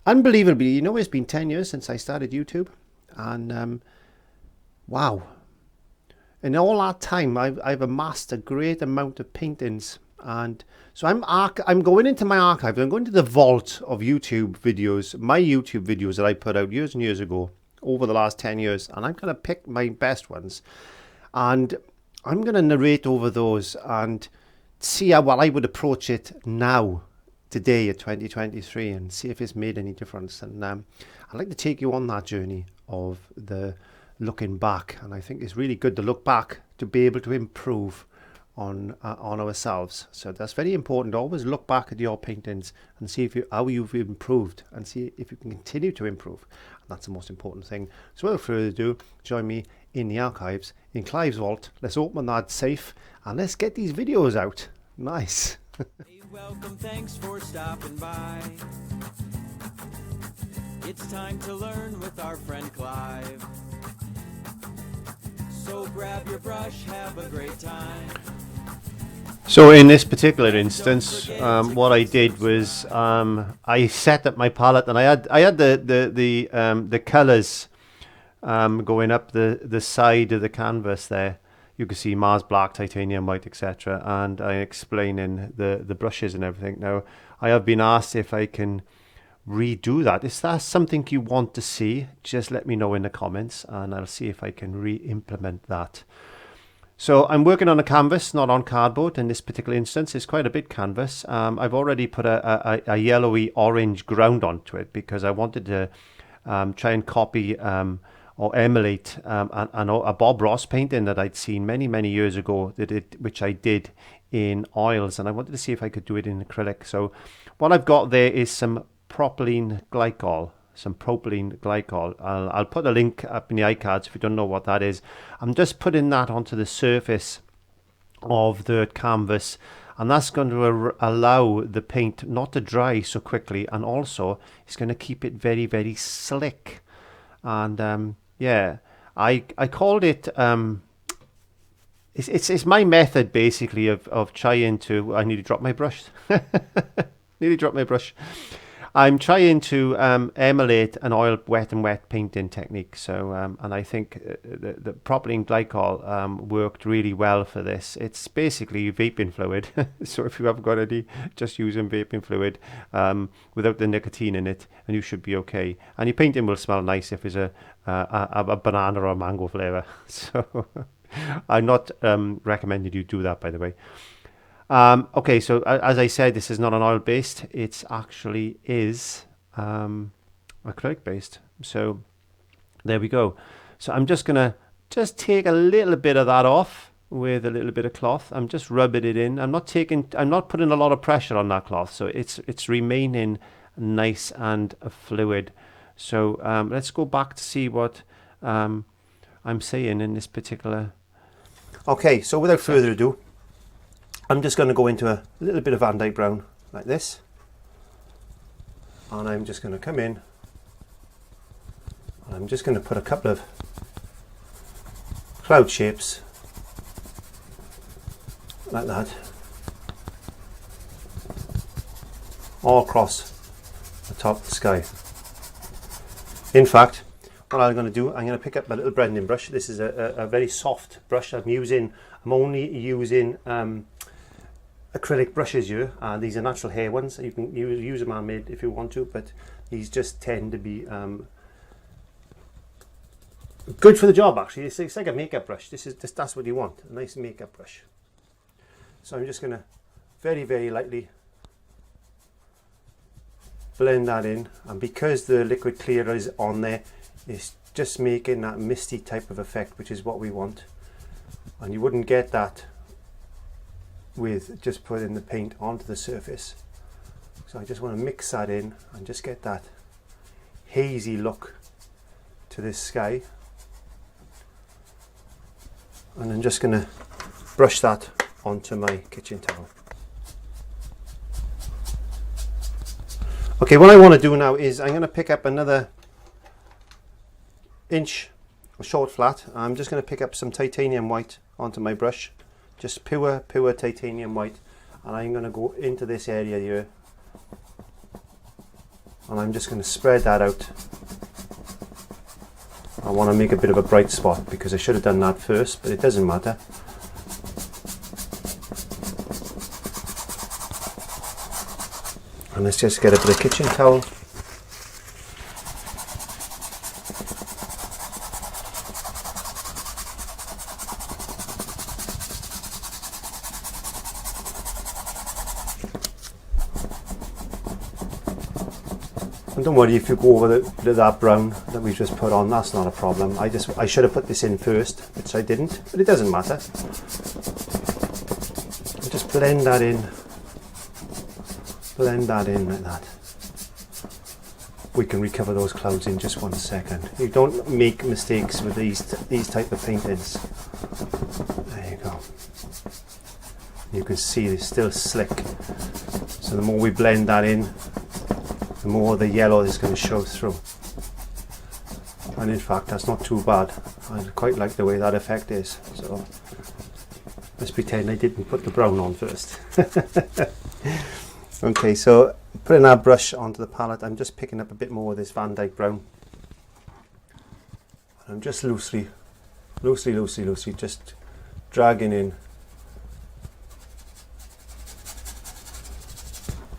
Unbelievably, you know, it's been 10 years since I started YouTube, and wow. In all that time, I've amassed a great amount of paintings, and so I'm going into my archive. I'm going to the vault of YouTube videos, my YouTube videos that I put out years and years ago, over the last 10 years, and I'm going to pick my best ones, and I'm going to narrate over those and see how well I would approach it now, today at 2023, and see if it's made any difference. And I'd like to take you on that journey of the looking back, and I think it's really good to look back to be able to improve on ourselves. So that's very important. Always look back at your paintings and see how you've improved, and see if you can continue to improve. And that's the most important thing. So without further ado, join me in the archives in Clive's vault. Let's open that safe and let's get these videos out. Nice. Hey, welcome, thanks for stopping by. It's time to learn with our friend Clive. So grab your brush, have a great time. So in this particular instance, what I did was I set up my palette, and I had the colours going up the side of the canvas there. You can see Mars black, titanium white, etc. And I explaining the brushes and everything. Now I have been asked if I can redo that. Is that something you want to see? Just let me know in the comments, and I'll see if I can re-implement that. So I'm working on a canvas, not on cardboard in this particular instance. It's quite a big canvas. I've already put a yellowy orange ground onto it because I wanted to try and copy or emulate a Bob Ross painting that I'd seen many years ago, which I did in oils, and I wanted to see if I could do it in acrylic. So what I've got there is some propylene glycol. I'll put a link up in the iCards if you don't know what that is. I'm just putting that onto the surface of the canvas, and that's going to allow the paint not to dry so quickly, and also it's going to keep it very slick. And yeah, I called it it's my method basically of trying to, I nearly dropped my brush. I'm trying to emulate an oil wet and wet painting technique. So and I think the propylene glycol worked really well for this. It's basically vaping fluid. So if you haven't got any, just using vaping fluid without the nicotine in it, and you should be okay. And your painting will smell nice if it's a banana or a mango flavour. So I'm not recommending you do that, by the way. Okay, so as I said, this is not an oil based, it actually is acrylic based. So there we go. So I'm just gonna take a little bit of that off with a little bit of cloth. I'm just rubbing it in. I'm not putting a lot of pressure on that cloth, so it's remaining nice and fluid. So let's go back to see what I'm saying in this particular. Okay, so without further ado, I'm just going to go into a little bit of Van Dyke brown like this, and I'm just going to come in, and I'm just going to put a couple of cloud shapes like that all across the top of the sky. In fact, what I'm going to do, I'm going to pick up my little blending brush. This is a very soft brush I'm only using acrylic brushes here, and these are natural hair ones. You can use a man-made if you want to, but these just tend to be good for the job. Actually, it's like a makeup brush. That's what you want, a nice makeup brush. So I'm just going to very lightly blend that in, and because the liquid clear is on there, it's just making that misty type of effect, which is what we want. And you wouldn't get that with just putting the paint onto the surface. So I just want to mix that in and just get that hazy look to this sky. And I'm just going to brush that onto my kitchen towel. Okay, what I want to do now is I'm going to pick up another inch or short flat. I'm just going to pick up some titanium white onto my brush, just pure titanium white, and I'm going to go into this area here and I'm just going to spread that out. I want to make a bit of a bright spot because I should have done that first, but it doesn't matter. And let's just get a bit of kitchen towel. And don't worry if you go over that brown that we just put on, that's not a problem. I should have put this in first, which I didn't, but it doesn't matter. I'll just blend that in like that. We can recover those clouds in just 1 second. You don't make mistakes with these type of paintings. There you go. You can see it's still slick. So the more we blend that in, the more the yellow is going to show through. And in fact, that's not too bad. I quite like the way that effect is. So let's pretend I didn't put the brown on first. Okay, so putting our brush onto the palette, I'm just picking up a bit more of this VANDYKE brown. I'm just loosely just dragging in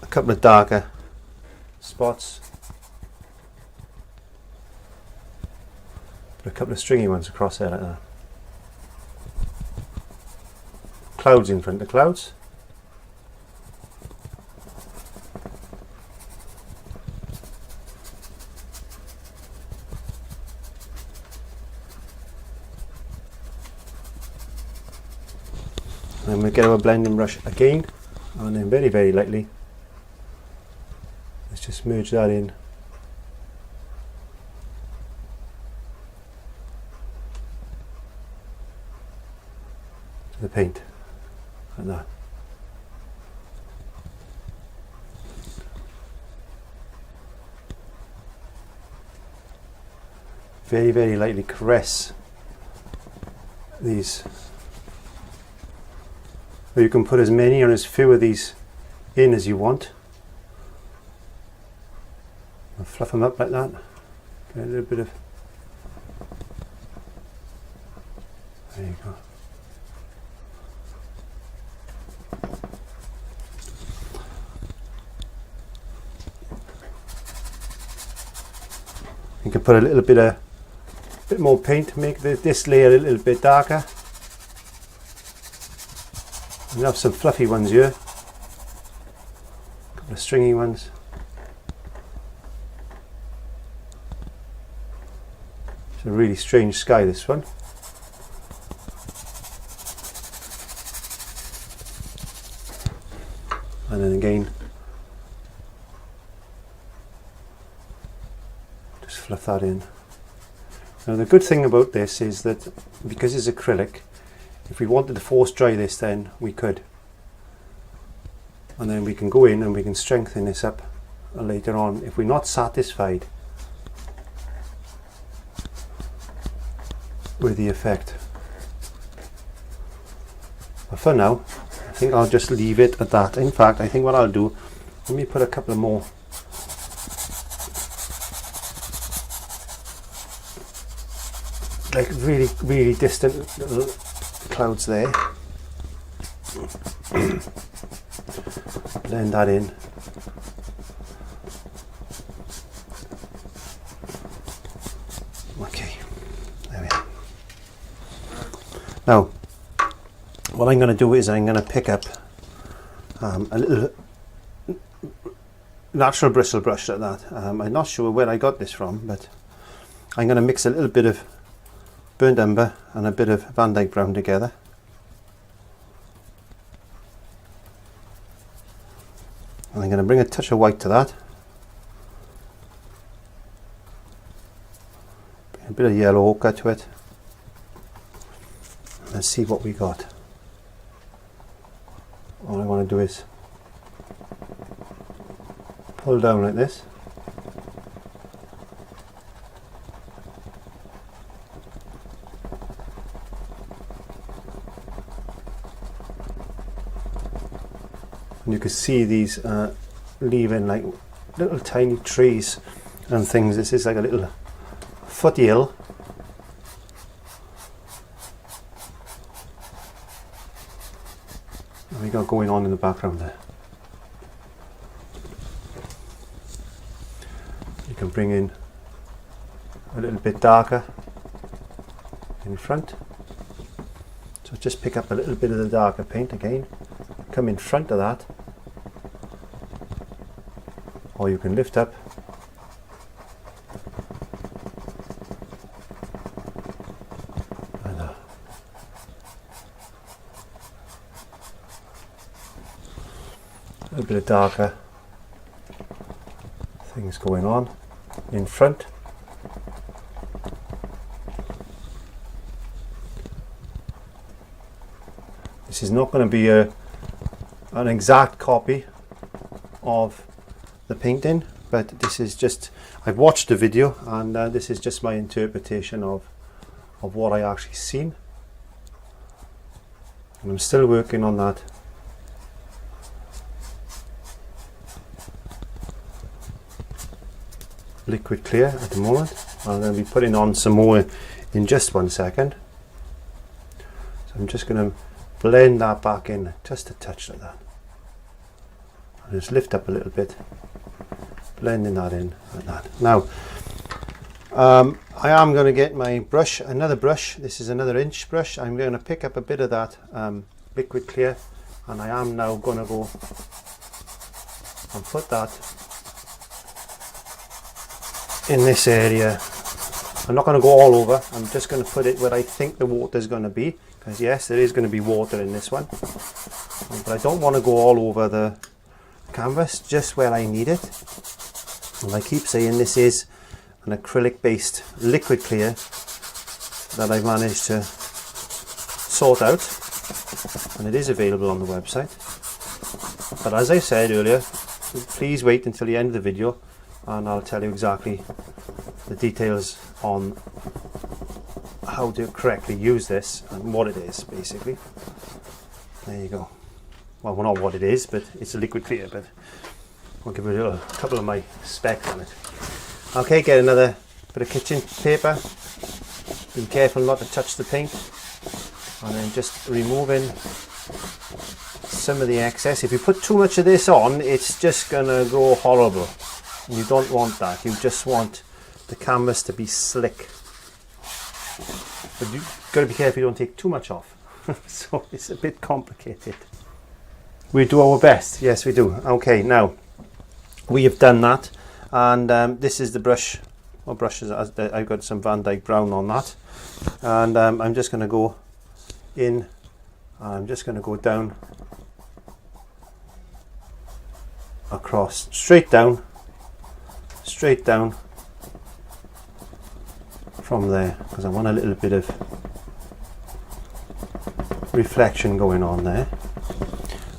a couple of darker spots, put a couple of stringy ones across there like that. Clouds in front of clouds. And we get our blending brush again, and then very, very lightly, let's just merge that in. To the paint, like that. Very, very lightly caress these. Or you can put as many or as few of these in as you want. I'll fluff them up like that. Get a little bit of. There you go. You can put a little bit more paint, make this layer a little bit darker. We have some fluffy ones here, a couple of stringy ones. It's a really strange sky, this one. And then again, just fluff that in. Now the good thing about this is that because it's acrylic, if we wanted to force dry this, then we could, and then we can go in and we can strengthen this up later on if we're not satisfied with the effect. But for now, I think I'll just leave it at that. In fact, I think what I'll do, let me put a couple of more like really, really distant little clouds there. Blend that in. Okay, there we are. Now, what I'm going to do is I'm going to pick up a little natural bristle brush like that. I'm not sure where I got this from, but I'm going to mix a little bit of burnt umber and a bit of VANDYKE brown together. And I'm going to bring a touch of white to that. Bring a bit of yellow ochre to it. Let's see what we got. All I want to do is pull down like this. And you can see these leaving like little tiny trees and things. This is like a little foothill. What we got going on in the background there? You can bring in a little bit darker in front. So just pick up a little bit of the darker paint again, come in front of that, or you can lift up and a little bit of darker things going on in front. This is not going to be an exact copy of the painting, but this is just, I've watched the video and this is just my interpretation of what I actually seen, and I'm still working on that. Liquid clear at the moment. I'm going to be putting on some more in just 1 second, so I'm just going to blend that back in just a touch like that. I'll just lift up a little bit, blending that in like that. Now I am going to get my brush, another brush. This is another inch brush. I'm going to pick up a bit of that liquid clear, and I am now going to go and put that in this area. I'm not going to go all over, I'm just going to put it where I think the water is going to be, because yes, there is going to be water in this one, but I don't want to go all over the canvas, just where I need it. And I keep saying this is an acrylic based liquid clear that I've managed to sort out, and it is available on the website. But as I said earlier, please wait until the end of the video and I'll tell you exactly the details on how to correctly use this and what it is, basically. There you go. Well, not what it is, but it's a liquid clear, but I'll give it a couple of my specs on it. Okay, get another bit of kitchen paper. Be careful not to touch the paint, and then just removing some of the excess. If you put too much of this on, it's just gonna go horrible. You don't want that. You just want the canvas to be slick. But you've got to be careful you don't take too much off. So it's a bit complicated. We do our best. Yes, we do. Okay, now we have done that, and this is the brush. Or brushes. I've got some VANDYKE brown on that, and I'm just going to go in. I'm just going to go down, across, straight down from there, because I want a little bit of reflection going on there.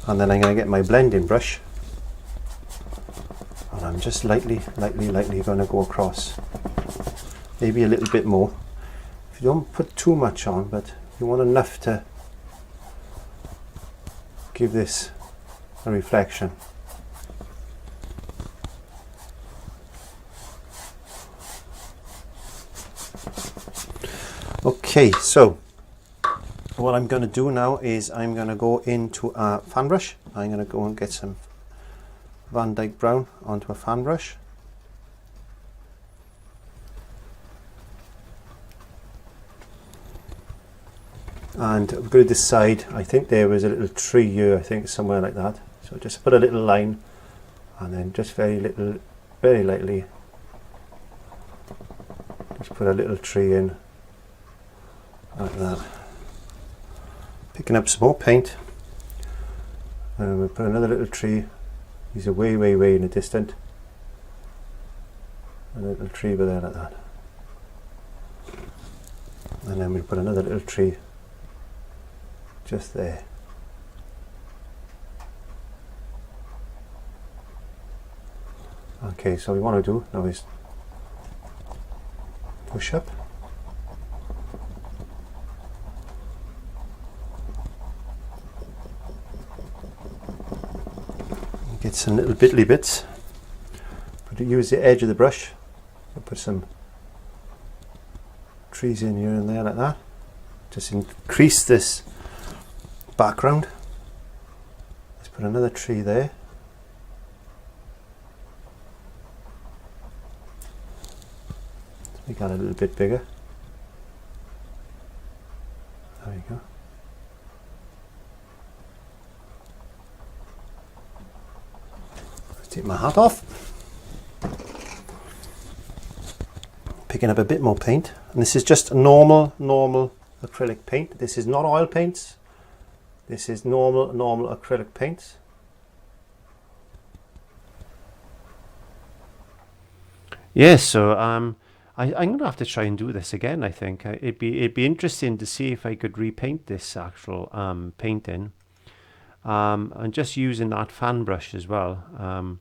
And then I'm going to get my blending brush, and I'm just lightly going to go across, maybe a little bit more. If you don't put too much on, but you want enough to give this a reflection. Okay, so what I'm going to do now is I'm going to go into a fan brush. I'm going to go and get some VANDYKE brown onto a fan brush. And we're going to decide, I think there was a little tree here, I think somewhere like that. So just put a little line, and then just very lightly, just put a little tree in. Like that. Picking up some more paint, and we'll put another little tree. These are way in the distance. A little tree over there like that. And then we'll put another little tree just there. Okay, so what we want to do now is push up. Get some little bitly bits use the edge of the brush. I'll put some trees in here and there like that. Just increase this background. Let's put another tree there. Let's make that a little bit bigger. There we go. Let's take my hat off. Picking up a bit more paint, and this is just normal acrylic paint. This is not oil paints. This is normal acrylic paints. Yes, so I'm gonna have to try and do this again. I think it'd be interesting to see if I could repaint this actual painting, and just using that fan brush as well,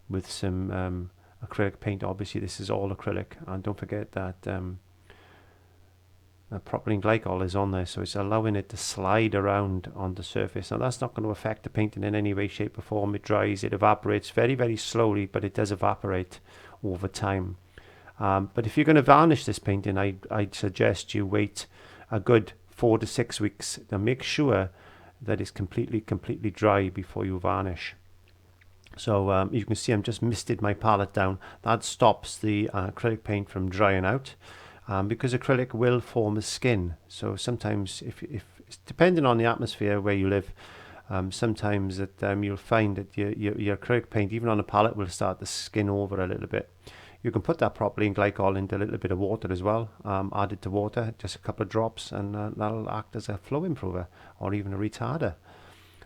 with some acrylic paint. Obviously this is all acrylic, and don't forget that propylene glycol is on there, so it's allowing it to slide around on the surface. Now that's not going to affect the painting in any way, shape or form. It dries, it evaporates very slowly, but it does evaporate over time. But if you're going to varnish this painting, I'd suggest you wait a good 4 to 6 weeks to make sure that it's completely dry before you varnish. So you can see I'm just misted my palette down. That stops the acrylic paint from drying out, because acrylic will form a skin. So sometimes, if depending on the atmosphere where you live, sometimes that you'll find that your acrylic paint, even on a palette, will start to skin over a little bit. You can put that propylene glycol into a little bit of water as well, add it to water, just a couple of drops, and that'll act as a flow improver or even a retarder.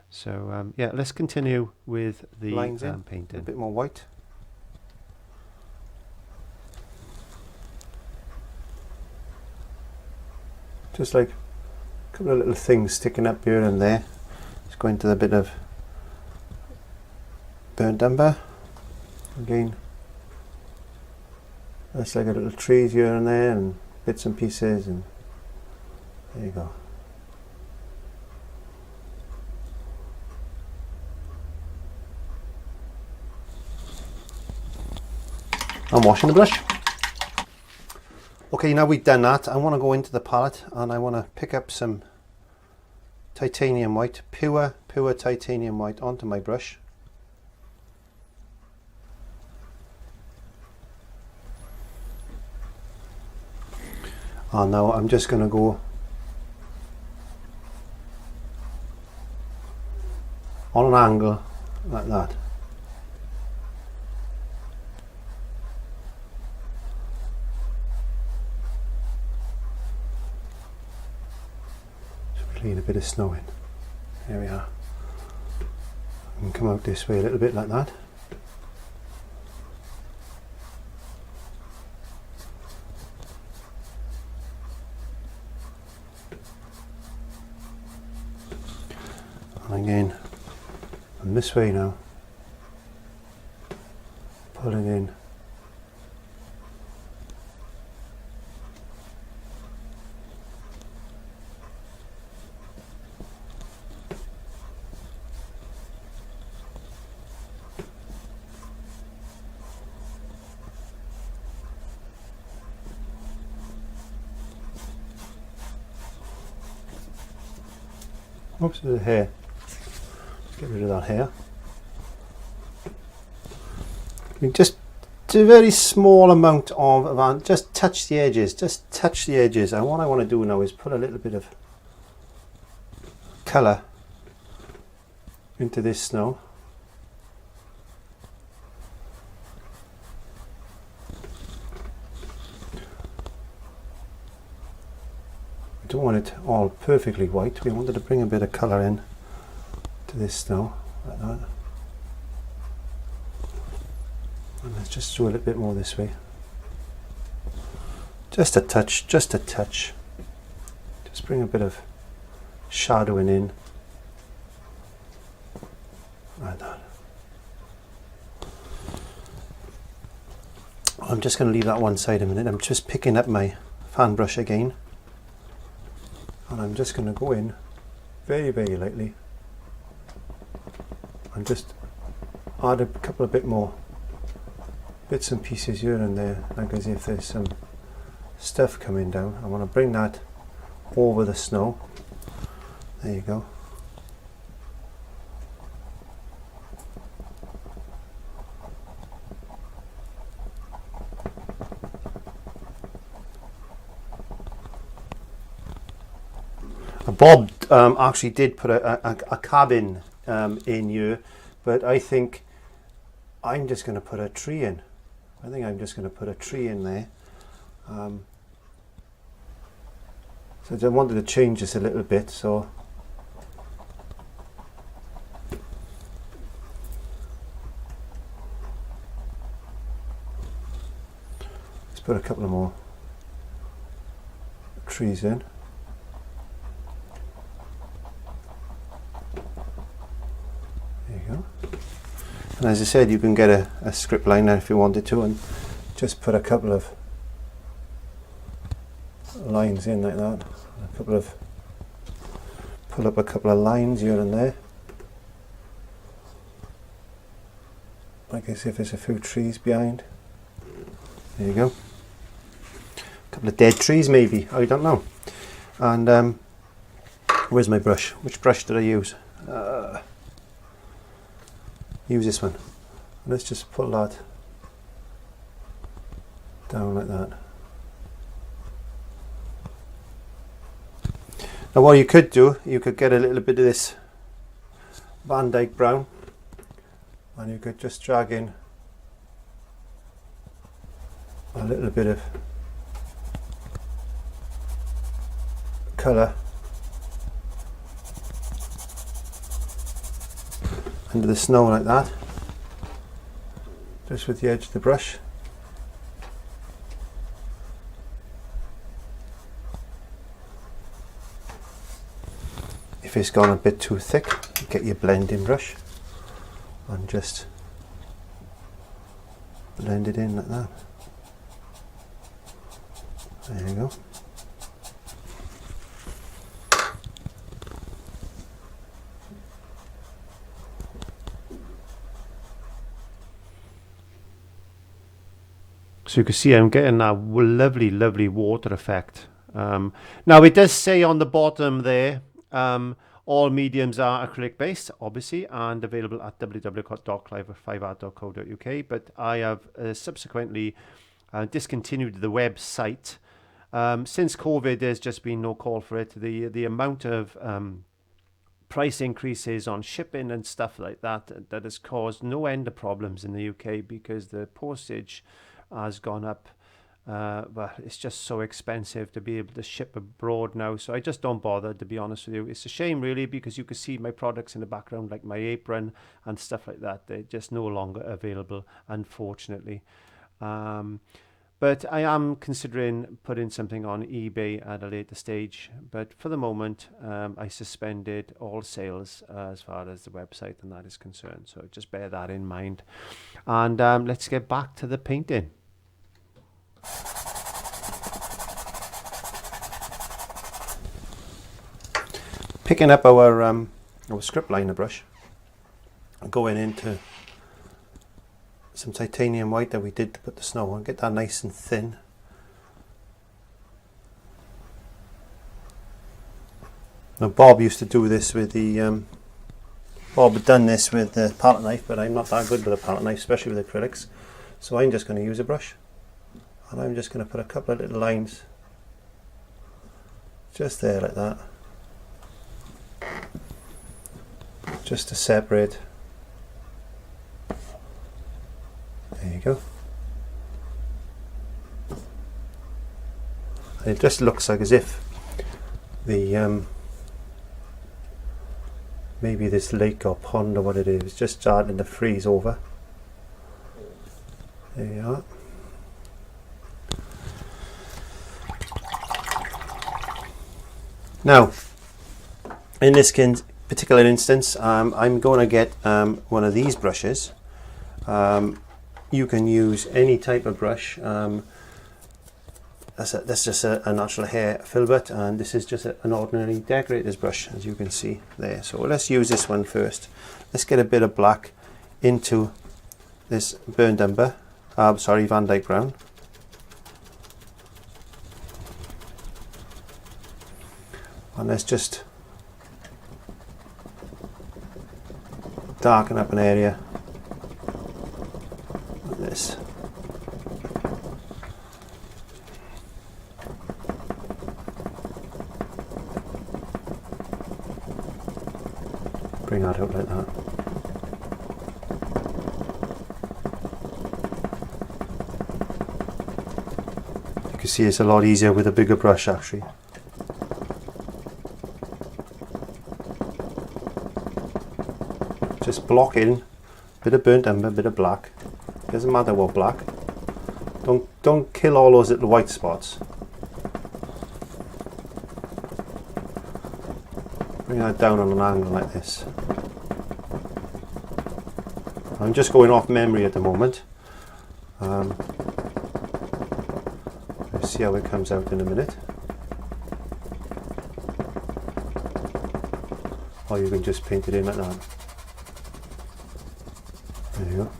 So yeah, let's continue with the lines painting. A bit more white. Just like a couple of little things sticking up here and there. Let's go into a bit of burnt umber. Again, that's like a little trees here and there and bits and pieces, and there you go. I'm washing the brush. Okay, now we've done that, I want to go into the palette and I want to pick up some titanium white, pure titanium white onto my brush. And now I'm just going to go on an angle like that. Clean a bit of snow in. There we are. And come out this way a little bit like that. And again, and this way now. Pull it in. Oops, there's a hair. Let's get rid of that hair. Just a very small amount of, just touch the edges, and what I want to do now is put a little bit of colour into this snow. We don't want it all perfectly white, we wanted to bring a bit of colour in to this snow, like that. And let's just do a little bit more this way. Just a touch, just a touch. Just bring a bit of shadowing in, like that. I'm just going to leave that one side a minute. I'm just picking up my fan brush again. And I'm just going to go in very, very lightly and just add a couple of bit more bits and pieces here and there, like as if there's some stuff coming down. I want to bring that over the snow. There you go. Bob actually did put a cabin in here, but I think I'm just going to put a tree in. I think I'm just going to put a tree in there. So I wanted to change this a little bit, so let's put a couple of more trees in. And as I said, you can get a script liner if you wanted to, and just put a couple of lines in like that. Pull up a couple of lines here and there, like as if there's a few trees behind. There you go. A couple of dead trees maybe, I don't know. And where's my brush? Which brush did I use? Use this one. Let's just pull that down like that. Now what you could do, you could get a little bit of this VANDYKE brown, and you could just drag in a little bit of colour under the snow like that, just with the edge of the brush. If it's gone a bit too thick, get your blending brush and just blend it in like that. There you go. So you can see I'm getting that lovely water effect. Now it does say on the bottom there, all mediums are acrylic based, obviously, and available at www.darklive5art.co.uk, but I have subsequently discontinued the website. Since COVID, there's just been no call for it. The amount of price increases on shipping and stuff like that has caused no end of problems in the UK, because the postage has gone up. But it's just so expensive to be able to ship abroad now, so I just don't bother, to be honest with you. It's a shame really, because you can see my products in the background, like my apron and stuff like that. They're just no longer available, unfortunately. But I am considering putting something on eBay at a later stage, but for the moment I suspended all sales as far as the website and that is concerned, so just bear that in mind. And let's get back to the painting. Picking up our script liner brush and going into some titanium white that we did to put the snow on, get that nice and thin. Now Bob used to do this with the Bob had done this with the palette knife, but I'm not that good with a palette knife, especially with acrylics, so I'm just going to use a brush. And I'm just going to put a couple of little lines just there like that, just to separate. There you go. And it just looks like as if the maybe this lake or pond or what it is just starting to freeze over. There you are. Now, in this particular instance, I'm going to get one of these brushes. You can use any type of brush. That's just a natural hair filbert, and this is just an ordinary decorator's brush, as you can see there. So let's use this one first. Let's get a bit of black into this burnt umber, sorry, Vandyke brown. And let's just darken up an area like this. Bring that out like that. You can see it's a lot easier with a bigger brush actually. Just block in, bit of burnt umber, bit of black. Doesn't matter what black. Don't kill all those little white spots. Bring that down on an angle like this. I'm just going off memory at the moment. Let's see how it comes out in a minute. Or you can just paint it in like that. There you go.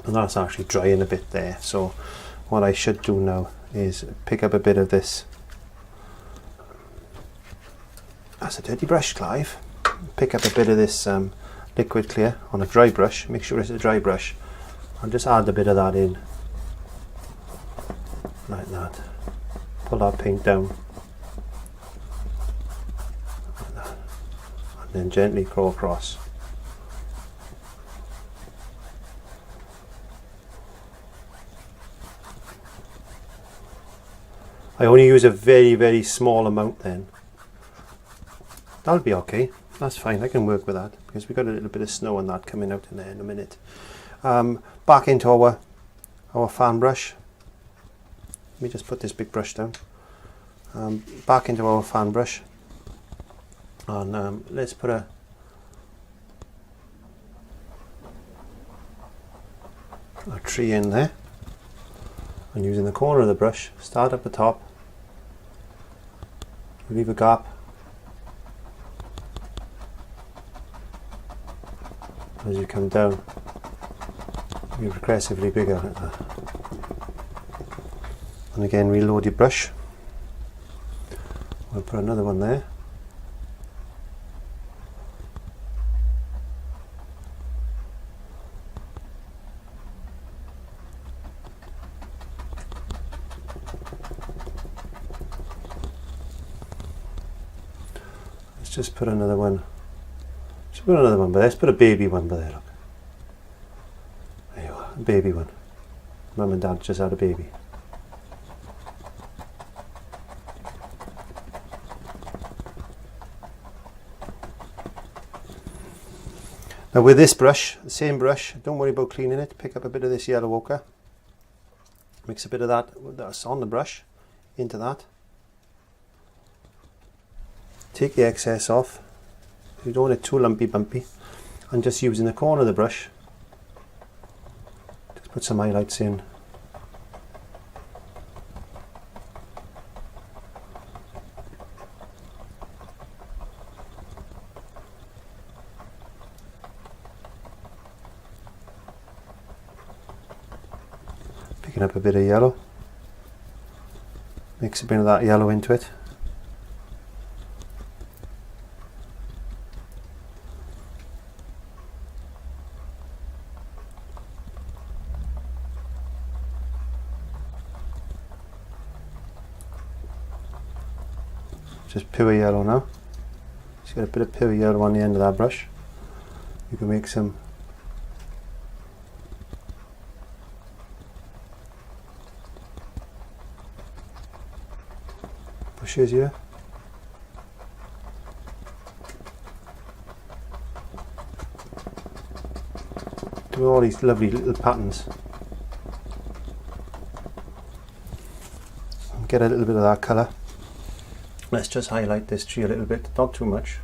And that's actually drying a bit there, so what I should do now is pick up a bit of this. That's a dirty brush, Clive. Pick up a bit of this liquid clear on a dry brush, make sure it's a dry brush, and just add a bit of that in like that. Pull that paint down like that, and then gently crawl across. I only use a very, very small amount then. That'll be okay. That's fine. I can work with that because we've got a little bit of snow and that coming out in there in a minute. Back into our fan brush. Let me just put this big brush down. Back into our fan brush. And let's put a tree in there. And using the corner of the brush, start at the top. Leave a gap. As you come down, be progressively bigger like that. And again, reload your brush. We'll put another one there. Just put another one. Just put another one, but let's put a baby one by there. Look, there you are, a baby one. Mum and Dad just had a baby. Now with this brush, the same brush, don't worry about cleaning it. Pick up a bit of this yellow ochre. Mix a bit of that's on the brush into that. Take the excess off. You don't want it too lumpy bumpy. And just using the corner of the brush, just put some highlights in. Picking up a bit of yellow. Mix a bit of that yellow into it. Just pure yellow now. Just get a bit of pure yellow on the end of that brush. You can make some bushes here. Do all these lovely little patterns. And get a little bit of that colour. Let's just highlight this tree a little bit, not too much.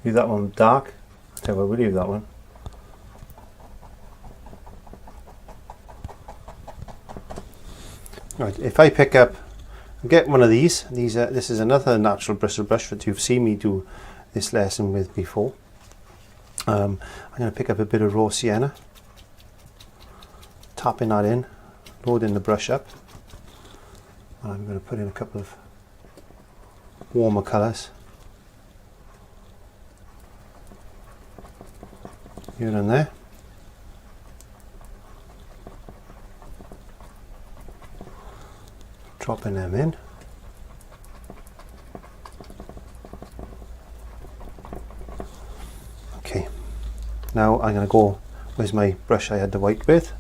Leave that one dark. I'll tell you what, we'll leave that one. Right, if I pick up, get one of these. This is another natural bristle brush that you've seen me do this lesson with before. I'm going to pick up a bit of raw sienna, tapping that in, loading the brush up. And I'm going to put in a couple of warmer colours here and there. Dropping them in. Okay, now I'm going to go, where's my brush I had the white with?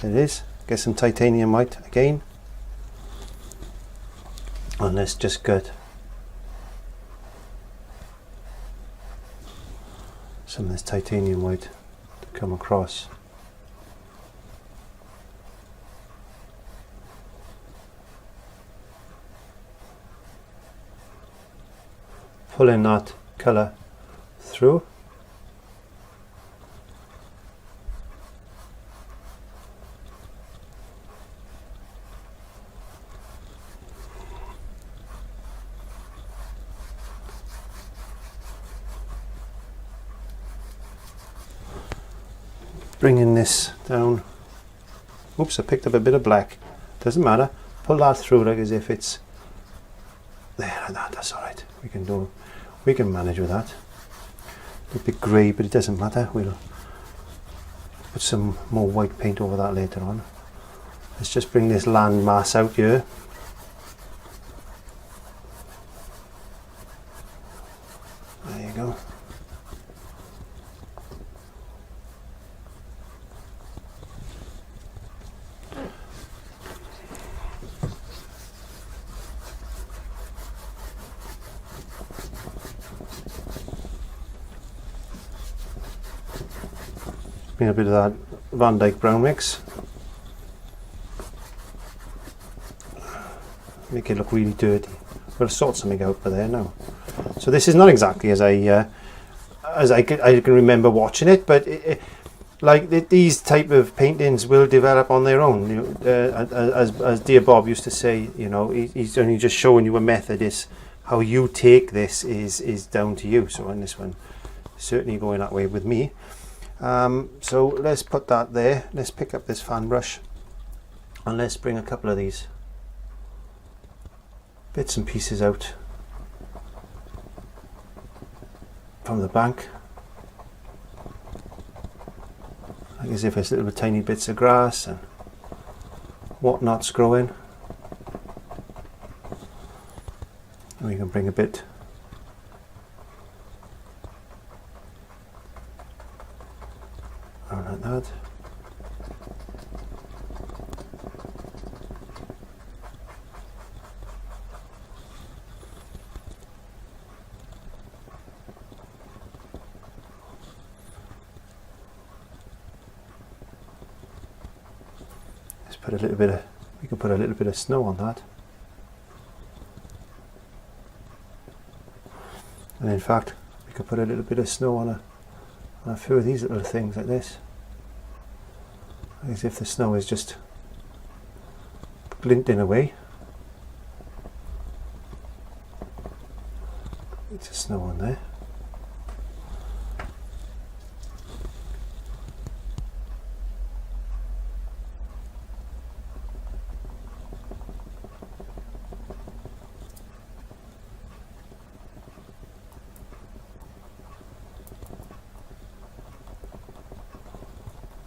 There it is. Get some titanium white again. And let's just get some of this titanium white to come across. Pulling that colour through. Bringing this down. Oops, I picked up a bit of black. Doesn't matter. Pull that through like as if it's there like that. That's all right. We can manage with that. A bit grey, but it doesn't matter. We'll put some more white paint over that later on. Let's just bring this land mass out here. There you go. Bring a bit of that VANDYKE brown mix. Make it look really dirty. We'll sort something out for there now. So this is not exactly as I can remember watching it, but these type of paintings will develop on their own. As dear Bob used to say, you know, he's only just showing you a method. Is how you take this is down to you. So on this one, certainly going that way with me. So let's put that there. Let's pick up this fan brush and let's bring a couple of these bits and pieces out from the bank, like as if it's little tiny bits of grass and whatnot's growing. And we can bring a bit like that. Let's put a little bit of, we can put a little bit of snow on that. And in fact, we could put a little bit of snow on a few of these little things like this. As if the snow is just glinting away. It's a snow on there.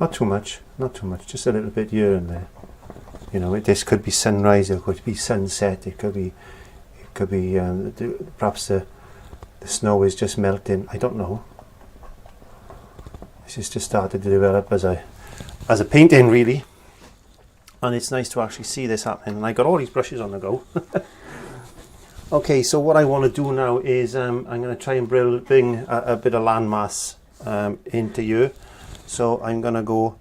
Not too much, not too much, just a little bit here and there. You know, this could be sunrise, it could be sunset, it could be perhaps the snow is just melting. I don't know. This has just started to develop as a painting really, and it's nice to actually see this happening. And I got all these brushes on the go. Okay, so what I want to do now is I'm going to try and bring a bit of landmass into here. So I'm going to go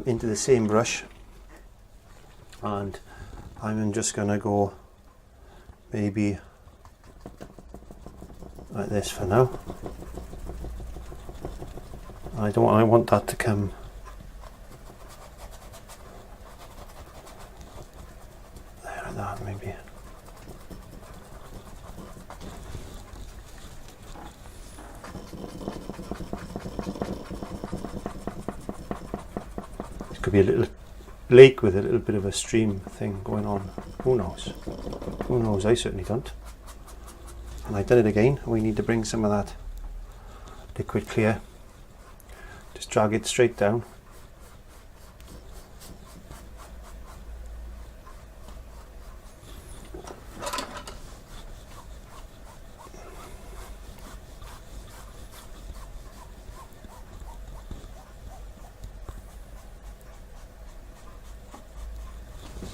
into the same brush, and I'm just going to go maybe like this for now. I want that to come there, like that maybe. It could be a little lake with a little bit of a stream thing going on. Who knows? Who knows? I certainly don't. And I've done it again. We need to bring some of that liquid clear. Just drag it straight down.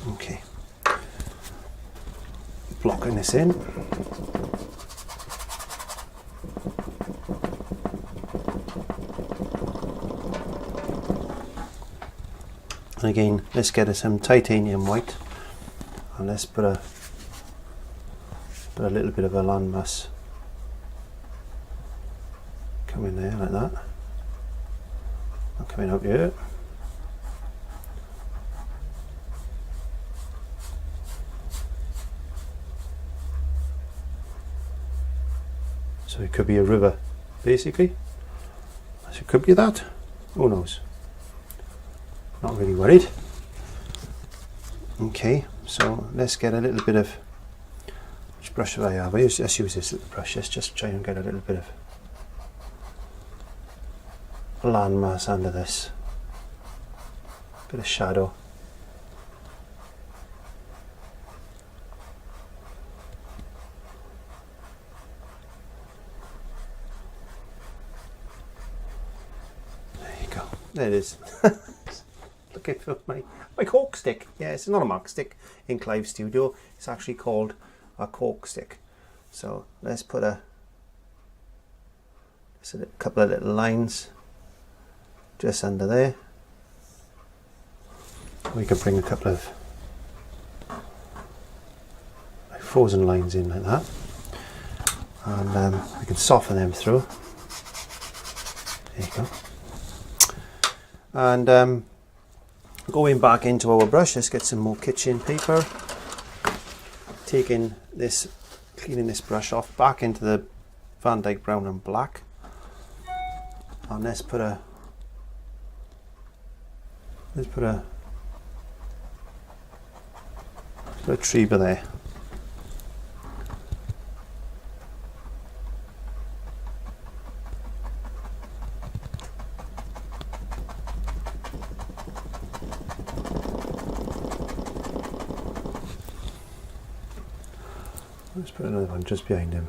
Okay. Blocking this in. And again, let's get us some titanium white, and let's put a little bit of a landmass come in there like that. And coming up here. So it could be a river, basically. So it could be that. Who knows? Not really worried. Okay, so let's get a little bit of, which brush do I have? Let's use this little brush. Let's just try and get a little bit of landmass under this. Bit of shadow. There it is. Looking for my cork stick. Yeah, it's not a mark stick in Clive Studio. It's actually called a cork stick. So let's put a couple of little lines just under there. We can bring a couple of frozen lines in like that, and we can soften them through. There you go. And going back into our brush, let's get some more kitchen paper. Taking this, cleaning this brush off, back into the VANDYKE brown and black. And let's put a tree by there. Let's put another one just behind him.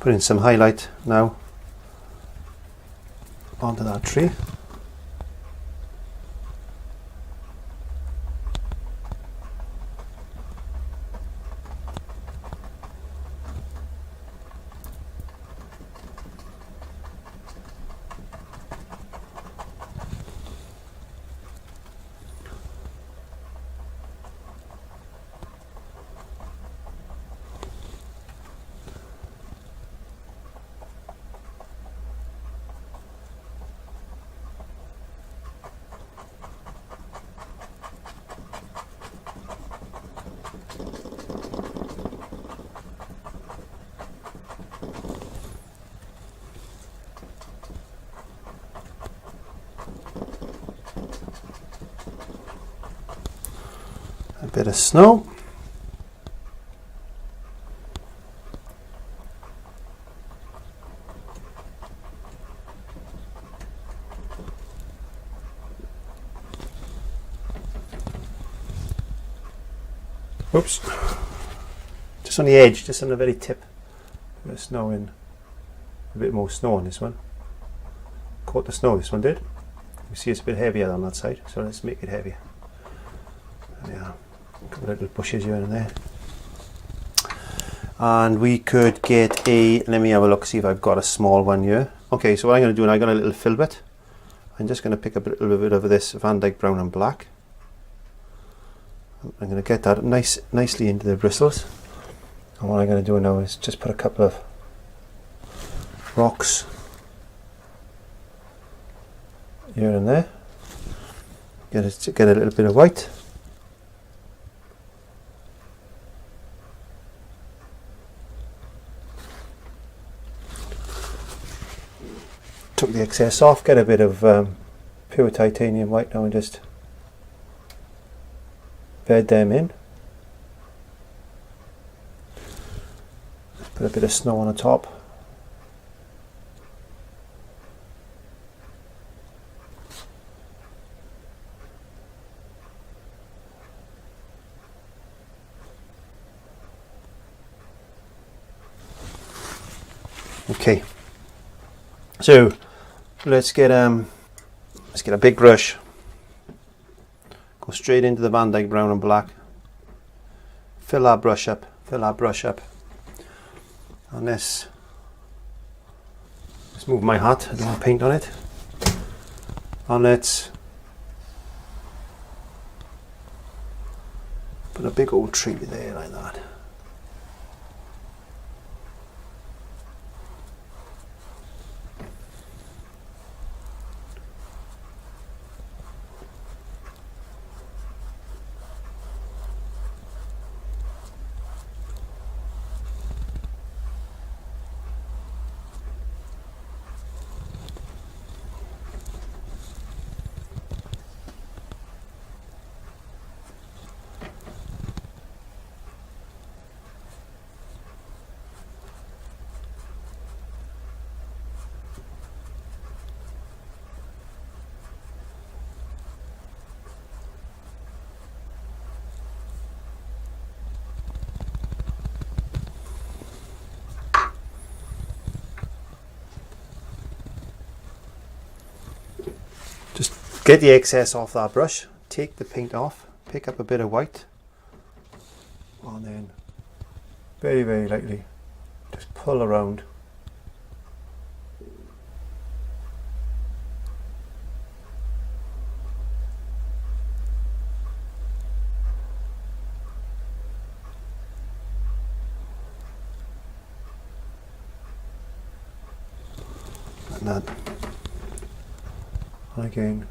Put in some highlight now onto that tree. A bit of snow. Oops. Just on the edge, just on the very tip. A bit of snow in. A bit more snow on this one. Caught the snow, this one did. You see it's a bit heavier on that side, so let's make it heavier. There we are. A couple of little bushes here and there. And we could get a, let me have a look, see if I've got a small one here. Okay, so what I'm going to do, and I've got a little filbert, I'm just going to pick up a little bit of this VANDYKE brown and black. I'm going to get that nicely into the bristles. And what I'm going to do now is just put a couple of rocks here and there. Get a little bit of white. Took the excess off, get a bit of pure titanium white now and just bed them in. Put a bit of snow on the top. Okay, so let's get a big brush. Go straight into the VANDYKE brown and black. Fill our brush up. And let's move my hat. I don't want paint on it. And let's put a big old tree there like that. Get the excess off that brush, take the paint off, pick up a bit of white, and then very, very lightly just pull around. Like that. And again,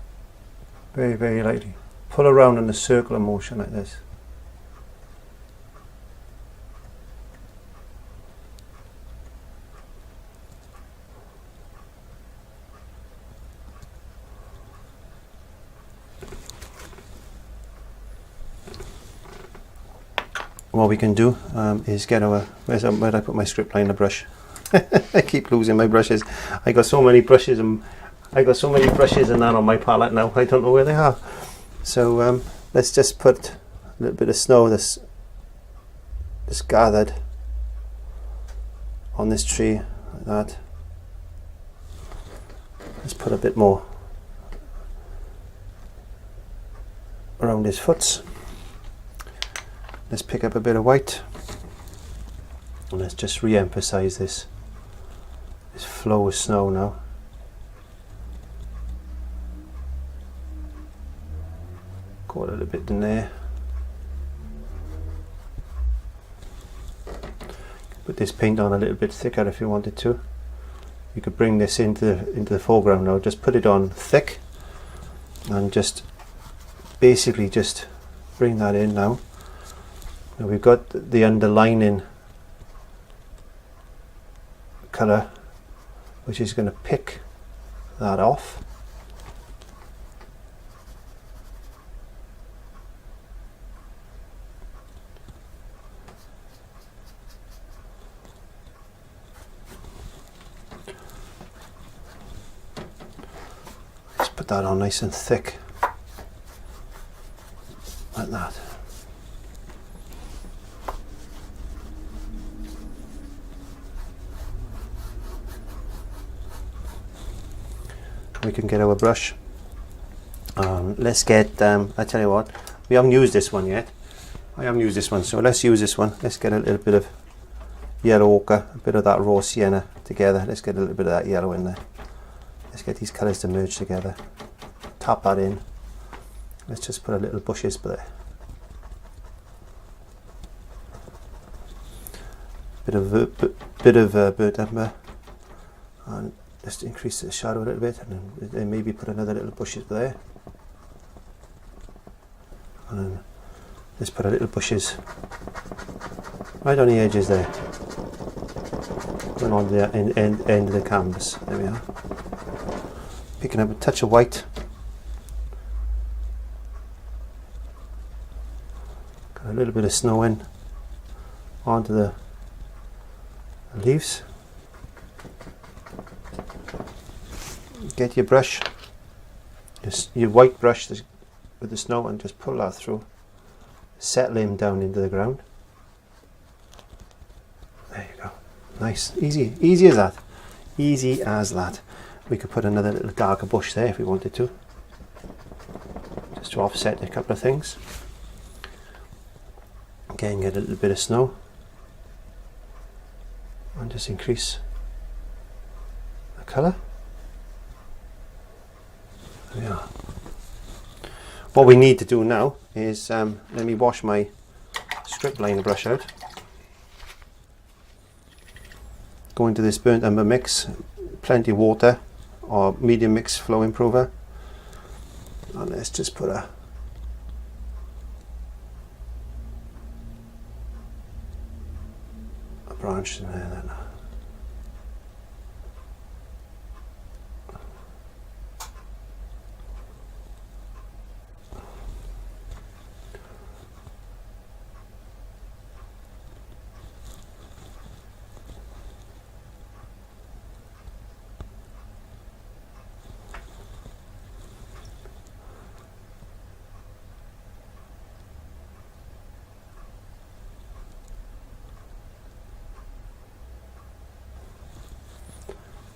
very, very lightly pull around in a circular motion like this. What we can do is get our, where did I put my script liner brush? I keep losing my brushes. I got so many brushes and that on my palette now, I don't know where they are. So let's just put a little bit of snow this gathered on this tree like that. Let's put a bit more around his foots. Let's pick up a bit of white and let's just re-emphasize this flow of snow now. Go a little bit in there. Put this paint on a little bit thicker if you wanted to. You could bring this into the foreground now. Just put it on thick and just basically just bring that in now. Now we've got the underlining colour, which is going to pick that off. Just put that on nice and thick, like that. We can get our brush. Let's get, I tell you what, we haven't used this one yet. I haven't used this one, so let's use this one. Let's get a little bit of yellow ochre, a bit of that raw sienna together. Let's get a little bit of that yellow in there. Let's get these colours to merge together. Tap that in. Let's just put a little bushes there. Bit of burnt umber, and just increase the shadow a little bit, and then maybe put another little bushes there, and then let's put a little bushes right on the edges there, and on the end of the canvas. There we are. Picking up a touch of white. Got a little bit of snow in onto the leaves. Get your brush, your white brush with the snow, and just pull that through. Settle him down into the ground. There you go. Nice, easy as that. Easy as that. We could put another little darker bush there if we wanted to, just to offset a couple of things. Again, get a little bit of snow, and just increase the colour. There we are. What we need to do now is, let me wash my strip liner brush out. Go into this burnt umber mix, plenty of water or medium mix flow improver, and let's just put a branch in there then.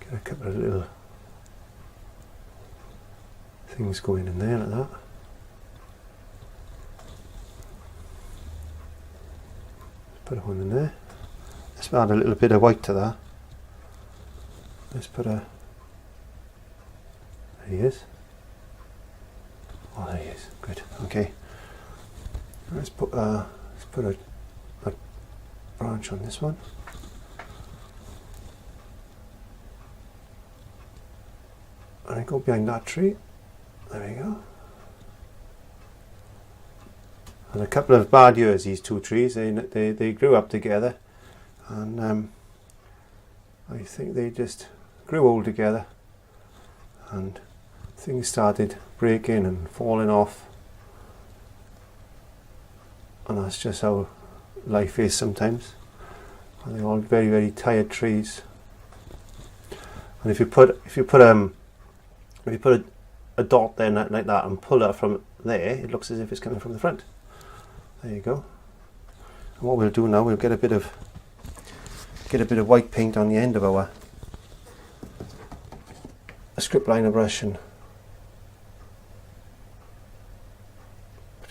Get a couple of little things going in there like that. Put one in there. Let's add a little bit of white to that. Let's put a, there he is. Oh, there he is. Good. Okay. Let's put a branch on this one. And I go behind that tree. There we go. And a couple of bad years, these two trees. They grew up together, and I think they just grew old together, and things started breaking and falling off. And that's just how life is sometimes. And they're all very, very tired trees. And if you put a dot there like that and pull it from there, it looks as if it's coming from the front. There you go. And what we'll do now, we'll get a bit of white paint on the end of our script liner brush and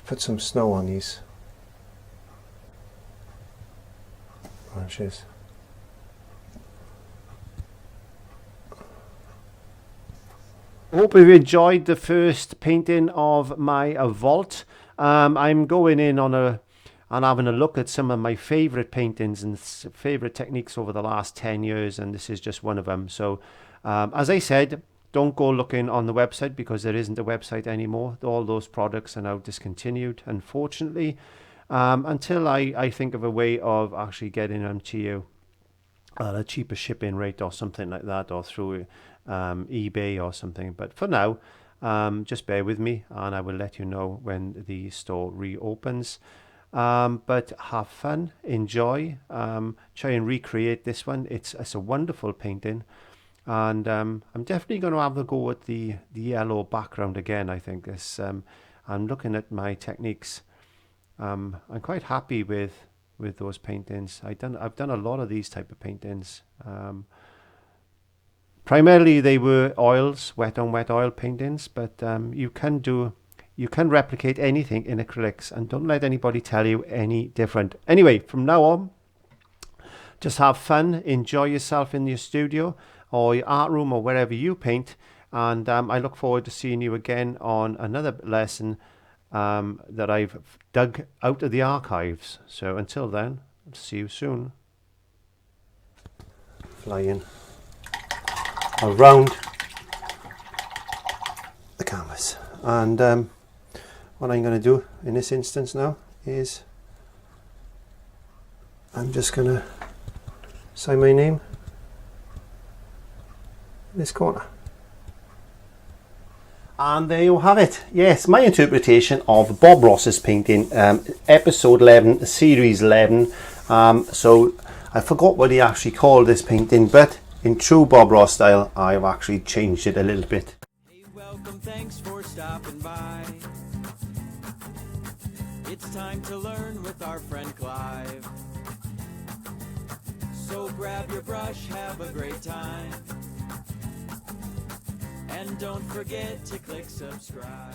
put some snow on these branches. Hope you've enjoyed the first painting of my vault. I'm going in and having a look at some of my favourite paintings and favourite techniques over the last 10 years, and this is just one of them. So as I said, don't go looking on the website, because there isn't a website anymore. All those products are now discontinued, unfortunately, until I think of a way of actually getting them to you at a cheaper shipping rate or something like that, or through eBay or something. But for now, just bear with me and I will let you know when the store reopens. But have fun, enjoy, try and recreate this one. It's a wonderful painting, and I'm definitely going to have a go at the yellow background again. I think this, I'm looking at my techniques. I'm quite happy with those paintings. I've done a lot of these type of paintings. Primarily they were oils, wet on wet oil paintings, but you can replicate anything in acrylics, and don't let anybody tell you any different. Anyway, from now on, just have fun, enjoy yourself in your studio or your art room or wherever you paint, and I look forward to seeing you again on another lesson that I've dug out of the archives. So until then, see you soon. Flying around the canvas, and what I'm going to do in this instance now is I'm just going to sign my name in this corner. And there you have it. Yes, my interpretation of Bob Ross's painting, episode 11, series 11. So I forgot what he actually called this painting, but in true Bob Ross style, I've actually changed it a little bit. Hey, welcome, thanks for stopping by. It's time to learn with our friend Clive. So grab your brush, have a great time. And don't forget to click subscribe.